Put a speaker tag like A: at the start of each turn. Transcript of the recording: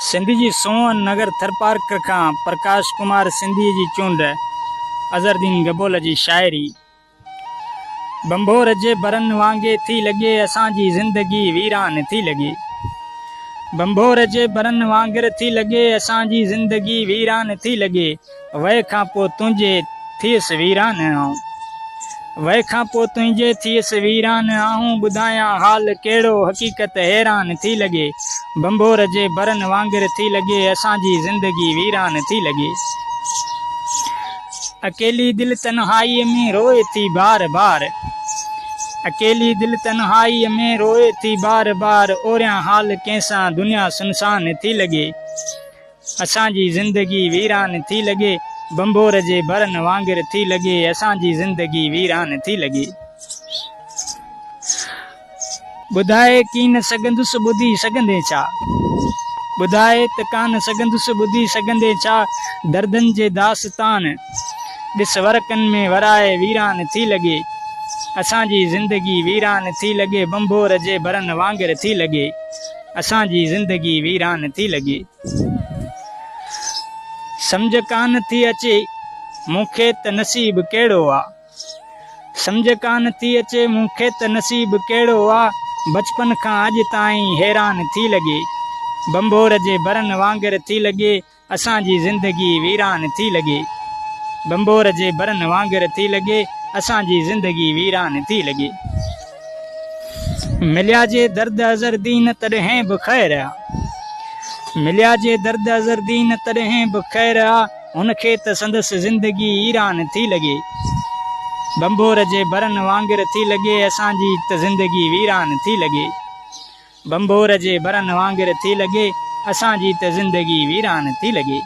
A: सिंध जी सोहन नगर थरपारकर खां प्रकाश कुमार सिंधी जी चूंड। अज़रदीन गबोल जी शायरी। बंभोर जे बरन वांगे थी लगे असांजी ज़िंदगी वीरान थी लगे। बंभोर जे बरन वांगर थी लगे असांजी ज़िंदगी वीरान थी लगे। वह खां पोइ तुंहिंजे थियसि वीरान आऊं। वह खां पोइ तुंहिंजे थियसि वीरान आऊं। ॿुधायां हाल कहिड़ो हक़ीक़त हैरान थी लगे। बंभोर जे बरन वांगर थी लगे असांजी ज़िंदगी वीरान थी लगे। अकेली दिल तन्हाई में रोए थी बार बार। अकेली दिल तन्हाई में रोए थी बार बार। ओरियां हाल कंहिंसां दुनिया सुनसान थी लगे। असांजी ज़िंदगी वीरान थी लगे। बंभोर जे बरन वांगर थी लगे असांजी ज़िंदगी वीरान थी लगे। ॿुधाए की न सघंदुसि ॿुधी सघंदे छा। ॿुधाए त कान सघंदुसि ॿुधी सघंदे छा। दर्दनि जे दास्तान ॾिस वरकनि में वराए वीरान थी लगे। असांजी ज़िंदगी वीरान थी लगे। बंभोर जे बरन वांगर थी लगे असांजी ज़िंदगी वीरान थी लगे। सम्झ कान थी अचे मूंखे त नसीब कहिड़ो आ। सम्झ कान थी अचे मूंखे त नसीब कहिड़ो आ। बचपन खां अॼु ताईं हैरान थी लगे। बंभोर जे बरन वांगर थी लगे असांजी ज़िंदगी वीरान थी लगे। बंभोर जे बरन वांगर थी लगे असांजी ज़िंदगी वीरान थी लगे। मिलिया जे दर्द अज़रदीन तॾहिं बि ख़ैर आ। मिलिया जे दर्द अज़रदीन तॾहिं बि ख़ैर आ। हुनखे त संदसि ज़िंदगी ईरान थी लगे। बंभोर जे बरन वांगर थी लगे असांजी त ज़िंदगी वीरान थी लगे। बंभोर जे बरन वांगर थी लगे असांजी त ज़िंदगी वीरान थी लगे।